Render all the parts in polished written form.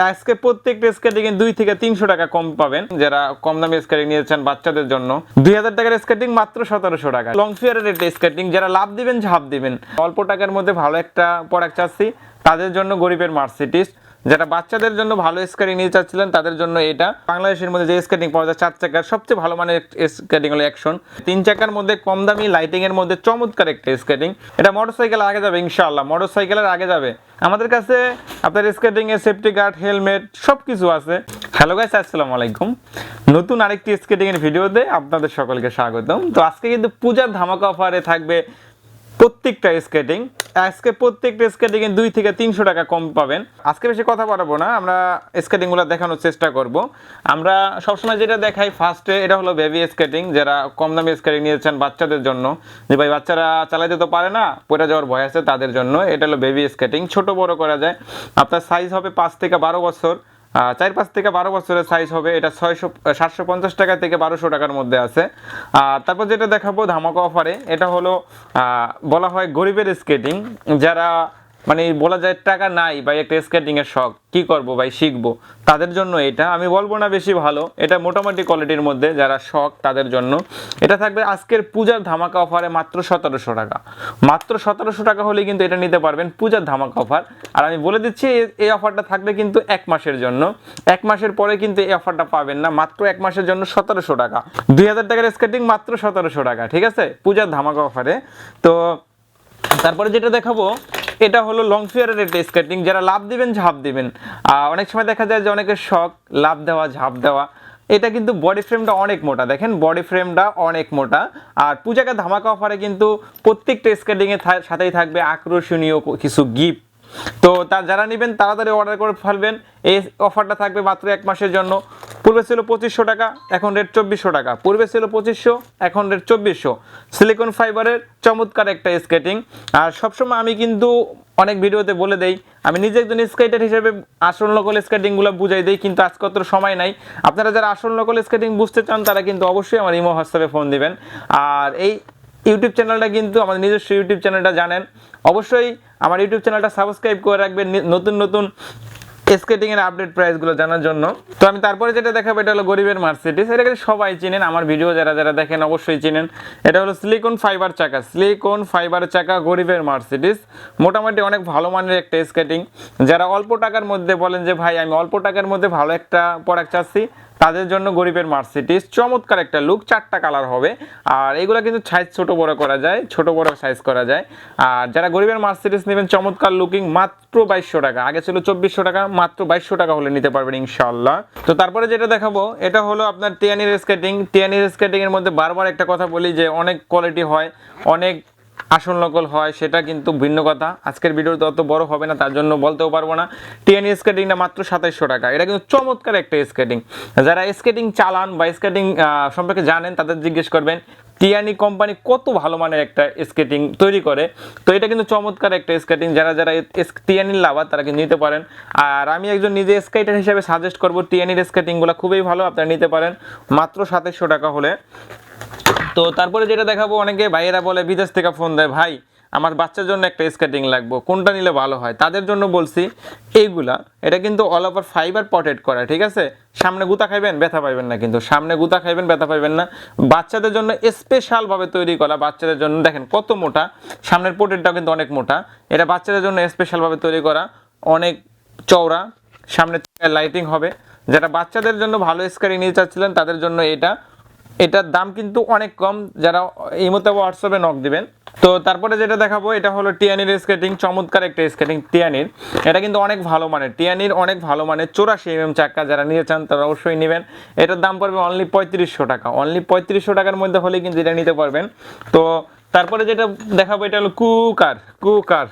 আজকে প্রত্যেকটা স্কেটিং এ 2 থেকে 300 টাকা কম পাবেন। যারা কম দামি স্কেটিং নিয়েছেন বাচ্চাদের জন্য 2000 টাকার স্কেটিং মাত্র 1700 টাকা। লং ফিয়ারের রেট স্কেটিং যারা লাভ দিবেন ঝাঁপ দিবেন, অল্প টাকার মধ্যে ভালো একটা প্রোডাক্ট চাচ্ছি তাদের জন্য গরিবের মার্সিডিজ। যারা বাচ্চাদের জন্য ভালো স্কেটিং নিতে চাচ্ছিলেন তাদের জন্য এটা। বাংলাদেশের মধ্যে যে স্কেটিং পাওয়া যায় 4 চাকার সবচেয়ে ভালো মানের স্কেটিং হলো অ্যাকশন। 3 চাকার মধ্যে কম দামি লাইটিং এর মধ্যে চমৎকার একটা স্কেটিং। এটা মোটরসাইকেল আগে যাবে ইনশাআল্লাহ, মোটরসাইকেলের আগে যাবে। আমাদের কাছে আপনার স্কেটিং এর সেফটি গার্ড, হেলমেট সবকিছু আছে। হ্যালো গাইস, আসসালামু আলাইকুম। নতুন আরেকটি স্কেটিং এর ভিডিওতে আপনাদের সকলকে স্বাগতম। তো আজকে কিন্তু পূজার ধামাকা অফারে থাকবে প্রত্যেকটা স্কেটিং। আজকে প্রত্যেকটা স্কেটিং এ 2 থেকে 300 টাকা কম পাবেন। আজকে বেশি কথা বলবো না, আমরা স্কেটিং গুলো দেখানোর চেষ্টা করব। আমরা সবসময় যেটা দেখাই ফার্স্টে, এটা হলো বেবি স্কেটিং। যারা কম দামি স্কেটিং নিয়েছেন বাচ্চাদের জন্য, যে ভাই বাচ্চারা চালাতে তো পারে না, পড়ে যাওয়ার ভয় আছে, তাদের জন্য এটা হলো বেবি স্কেটিং। ছোট বড় করা যায়। আপনার সাইজ হবে 5 থেকে 12 বছর, 4-5 থেকে 12 বছরের সাইজ হবে। এটা 750 টাকা থেকে 1200 টাকার মধ্যে আছে। তারপর যেটা দেখাবো ধামাকা অফারে, এটা হলো বলা হয় গরিবের স্কেটিং। যারা মানে বলা যায় টাকা নাই ভাই, একটা স্কেটিং এর শখ, কি করব ভাই শিখবো, তাদের জন্য এটা। আমি বলবো না বেশি ভালো, এটা মোটামুটি কোয়ালিটির মধ্যে যারা শখ তাদের জন্য এটা থাকবে আজকের পূজার ধামাকা অফারে মাত্র 1700 টাকা। মাত্র 1700 টাকা হলে কিন্তু এটা নিতে পারবেন পূজার ধামাকা অফার। আর আমি বলে দিচ্ছি এই অফারটা থাকবে কিন্তু 1 মাসের জন্য। 1 মাসের পরে কিন্তু এই অফারটা পাবেন না। মাত্র 1 মাসের জন্য 1700 টাকা। 2000 টাকার স্কেটিং মাত্র 1700 টাকা, ঠিক আছে, পূজার ধামাকা অফারে। তো তারপরে যেটা দেখাবো, এটা হলো লং ফিয়ারের রেট স্কেটিং। যারা লাভ দিবেন ঝাঁপ দিবেন, অনেক সময় দেখা যায় যে অনেকের শখ লাভ দেওয়া ঝাঁপ দেওয়া। এটা কিন্তু বডি ফ্রেমটা অনেক মোটা, দেখেন বডি ফ্রেমটা অনেক মোটা। আর পূজাকে ধামাকা অফারে কিন্তু প্রত্যেকটা স্কেটিং এর সাথেই থাকবে আকর্ষণীয় কিছু গিফট। তো যারা নেবেন তাড়াতাড়ি অর্ডার করে ফেলবেন। এই অফারটা থাকবে মাত্র 1 মাসের জন্য। পূর্বে ছিল 2500 টাকা, এখন রেট 2400 টাকা। পূর্বে ছিল 2500, এখন রেট 2400। সিলিকন ফাইবারের চমৎকার একটা স্কেটিং। আর সবসময় আমি কিন্তু অনেক ভিডিওতে বলে দেই, আমি নিজে একজন স্কেটার হিসেবে আসল নকল স্কেটিংগুলো বুঝাই দেই, কিন্তু আজকে অত সময় নাই। আপনারা যারা আসল নকল স্কেটিং বুঝতে চান তারা কিন্তু অবশ্যই আমার ইমো হোয়াটসঅ্যাপে ফোন দিবেন। আর এই ইউটিউব চ্যানেলটা কিন্তু আমাদের নিজস্ব ইউটিউব চ্যানেলটা জানেন, অবশ্যই আমার ইউটিউব চ্যানেলটা সাবস্ক্রাইব করে রাখবেন নতুন নতুন স্কেটিং এর আপডেট প্রাইসগুলো জানার জন্য। তো আমি তারপরে যেটা দেখাবো, এটা হলো গরিবের মার্সিডিজ। এটা কিন্তু সবাই চিনেন, আমার ভিডিও যারা যারা দেখেন অবশ্যই চিনেন। এটা হলো সিলিকন ফাইবার চাকা, সিলিকন ফাইবার চাকা গরিবের মার্সিডিজ। মোটামুটি অনেক ভালো মানের একটা স্কেটিং। যারা অল্প টাকার মধ্যে বলেন যে ভাই আমি অল্প টাকার মধ্যে ভালো একটা প্রোডাক্ট চাচ্ছি, তাদের জন্য গরিবের মার্সিডিজ। চমৎকার একটা লুক, 4টা কালার হবে। আর এগুলো কিন্তু সাইজ ছোট বড় করা যায়, ছোট বড় সাইজ করা যায়। আর যারা গরিবের মার্সিডিজ নেবেন চমৎকার লুকিং, মাত্র 2200 টাকা। আগে ছিল 2400 টাকা, মাত্র 2200 টাকা হলে নিতে পারবেন ইনশাআল্লাহ। তো তারপরে যেটা দেখাবো, এটা হলো আপনার টিয়ানির স্কেটিং। টিয়ানির স্কেটিং এর মধ্যে বারবার একটা কথা বলি যে অনেক কোয়ালিটি হয়, অনেক আসল নকল হয়, সেটা কিন্তু ভিন্ন কথা। আজকের ভিডিওতে অত বড় হবে না, তার জন্য বলতেও পারবো না। টিএনই স্কেটিংটা মাত্র 2700 টাকা। এটা কিন্তু চমৎকার একটা স্কেটিং। যারা স্কেটিং চালান বা স্কেটিং সম্পর্কে জানেন তাদের জিজ্ঞেস করবেন টিয়ানি কোম্পানি কত ভালো মানের একটা স্কেটিং তৈরি করে। তো এটা কিন্তু চমৎকার একটা স্কেটিং। যারা যারা টিয়ানির লাভার তারা কিন্তু নিতে পারেন। আর আমি একজন নিজে স্কেটার হিসেবে সাজেস্ট করবো টিয়ানির স্কেটিংগুলো খুবই ভালো, আপনারা নিতে পারেন মাত্র 2700 টাকা হলে। তো তারপরে যেটা দেখাবো, অনেকে ভাইয়েরা বলে বিদেশ থেকে ফোন দেয়, ভাই আমার বাচ্চার জন্য একটা স্কেটিং লাগবে, কোনটা নিলে ভালো হয়, তাদের জন্য বলছি এইগুলা। এটা কিন্তু অল ওভার ফাইবার পটেড করা, ঠিক আছে। সামনে গুতা খাইবেন ব্যথা পাইবেন না, কিন্তু সামনে গুতা খাইবেন ব্যথা পাইবেন না। বাচ্চাদের জন্য স্পেশাল ভাবে তৈরি করা, বাচ্চাদের জন্য দেখেন কত মোটা, সামনের পটেডটাও কিন্তু অনেক মোটা। এটা বাচ্চাদের জন্য স্পেশাল ভাবে তৈরি করা, অনেক চওড়া, সামনে লাইটিং হবে। যারা বাচ্চাদের জন্য ভালো স্কেটিং নিতে চাচ্ছিলেন তাদের জন্য এটা। এটার দাম কিন্তু অনেক কম, যারা এই মতো হোয়াটসঅ্যাপে নক দিবেন। তো তারপরে যেটা দেখাবো, এটা হলো টিয়ানির স্কেটিং। চমৎকার একটা স্কেটিং টিয়ানির। এটা কিন্তু অনেক ভালো মানের, টিয়ানির অনেক ভালো মানের 84 চাকা। যারা নিতে চান তারা অবশ্যই নেবেন। এটার দাম পড়বে অনলি 3500 টাকা। অনলি 3500 টাকার মধ্যে হলে কিন্তু এটা নিতে পারবেন। তো তারপরে যেটা দেখাবো, এটা হলো কুকার,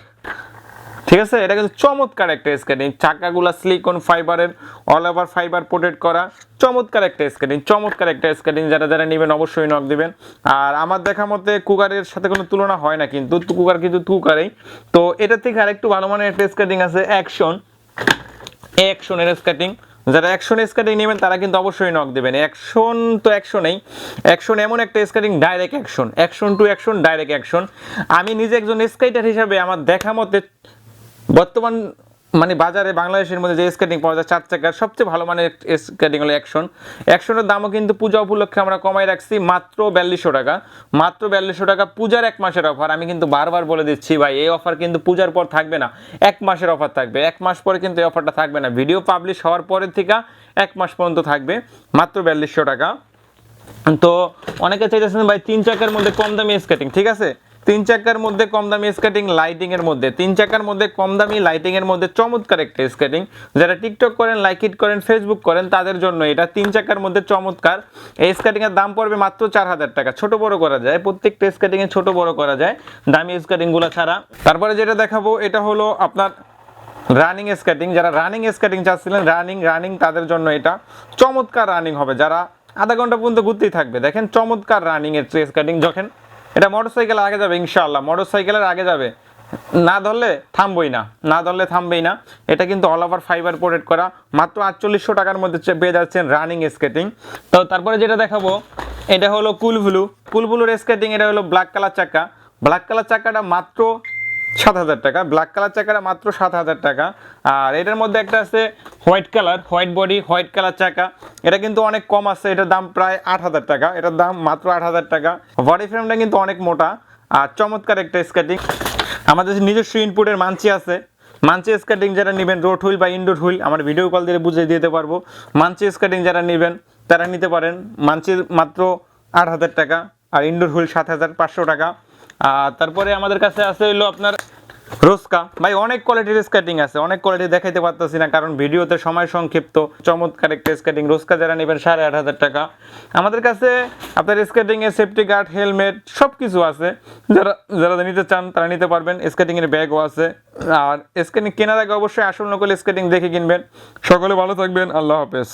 ঠিক আছে। এটা কিন্তু চমৎকার একটা স্কেটিং। চাকাগুলা সিলিকন ফাইবারের, অল ওভার ফাইবার পোটেড করা, চমৎকার একটা স্কেটিং, চমৎকার একটা স্কেটিং। যারা যারা নেবেন অবশ্যই নক দিবেন। আর আমার দেখা মতে কুকারের সাথে কোনো তুলনা হয় না, কিন্তু কুকার কিন্তু কুকারেই। তো এটার থেকে আরেকটু ভালো মানের একটা স্কেটিং আছে অ্যাকশনের স্কেটিং। যারা অ্যাকশন স্কেটিং নেবেন তারা কিন্তু অবশ্যই নক দেবেন। অ্যাকশন তো অ্যাকশনেই, অ্যাকশন এমন একটা skating, direct action to action, direct action. আমি নিজে একজন স্কেটার হিসাবে আমার দেখা মতে বর্তমান মানে বাজারে বাংলাদেশের মধ্যে যে স্কেটিং পাওয়া যায় 4 চাকার সবচেয়ে ভালো মানের স্কেটিং হলো অ্যাকশনের দামও কিন্তু পূজা উপলক্ষে আমরা কমাই রাখছি মাত্র 4200 টাকা, মাত্র 4200 টাকা পূজার 1 মাসের অফার। আমি কিন্তু বারবার বলে দিচ্ছি ভাই, এই অফার কিন্তু পূজার পর থাকবে না, 1 মাসের অফার থাকবে, 1 মাস পরে কিন্তু এই অফারটা থাকবে না, ভিডিও পাবলিশ হওয়ার পরের থেকে 1 মাস পর্যন্ত থাকবে মাত্র 4200 টাকা। তো অনেকে চাইতেছেন ভাই 3 চাকার মধ্যে কম দামি স্কেটিং, ঠিক আছে 3 চাকার মধ্যে কম দামি স্কেটিং লাইটিং এর মধ্যে, 3 চাকার মধ্যে কম দামি লাইটিং এর মধ্যে চমৎকার একটা স্কেটিং, যারা টিকটক করেন, লাইক ইট করেন, ফেসবুক করেন তাদের জন্য এটা 3 চাকার মধ্যে চমৎকার। এই স্কেটিং এর দাম পড়বে মাত্র 4000 টাকা, ছোট বড় করা যায়, প্রত্যেকটা স্কেটিং এ ছোট বড় করা যায় দামি স্কেটিং গুলো ছাড়া। তারপরে যেটা দেখাবো এটা হলো আপনার রানিং স্কেটিং, যারা রানিং স্কেটিং চাচ্ছিলেন রানিং তাদের জন্য এটা চমৎকার রানিং হবে, যারা আধা ঘন্টা পর্যন্ত ঘুরতেই থাকবে। দেখেন চমৎকার রানিং এর স্কেটিং, যখন এটা মোটরসাইকেল আগে যাবে ইনশাআল্লাহ, মোটরসাইকেলের আগে যাবে, না ধরলে থামবেই না। এটা কিন্তু অল ওভার ফাইবার প্রোটেক্ট করা, মাত্র 4800 টাকার মধ্যে পেয়ে যাচ্ছেন রানিং স্কেটিং। তো তারপরে যেটা দেখাবো এটা হলো কুলব্লুর স্কেটিং, এটা হলো ব্ল্যাক কালার চাকা, ব্ল্যাক কালার চাকাটা মাত্র 7000 টাকা, ব্ল্যাক কালার চাকাটা মাত্র 7000 টাকা। আর এটার মধ্যে একটা আছে white colour, white body white colour চাকা, এটা কিন্তু অনেক কম আছে, এটার দাম প্রায় 8000 টাকা, এটার দাম মাত্র 8000 টাকা। বডি ফ্রেমটা কিন্তু অনেক মোটা আর চমৎকার একটা স্কেটিং। আমাদের নিজস্ব ইনপুটের মানচি আছে, মানচি স্কেটিং যারা নেবেন রোড হুইল বা ইনডোর হুইল আমার ভিডিও কল দিয়ে বুঝিয়ে দিতে পারবো। মানচি স্কেটিং যারা নেবেন তারা নিতে পারেন, মানচি মাত্র 8000 টাকা আর ইনডোর হুইল 7500 টাকা। আর তারপরে আমাদের কাছে আছে হলো আপনার রোস্কা, ভাই অনেক কোয়ালিটির স্কেটিং আছে, অনেক কোয়ালিটি দেখাইতে পারতেছি না কারণ ভিডিওতে সময় সংক্ষিপ্ত। চমৎকার একটা স্কেটিং রোস্কা যারা নেবেন 8500 টাকা। আমাদের কাছে আপনার স্কেটিং এর সেফটি গার্ড, হেলমেট সব কিছু আছে, যারা নিতে চান তারা নিতে পারবেন। স্কেটিং এর ব্যাগও আছে। আর স্কেটিং কেনার আগে অবশ্যই আসল নকল স্কেটিং দেখে কিনবেন। সকলে ভালো থাকবেন, আল্লাহ হাফেজ।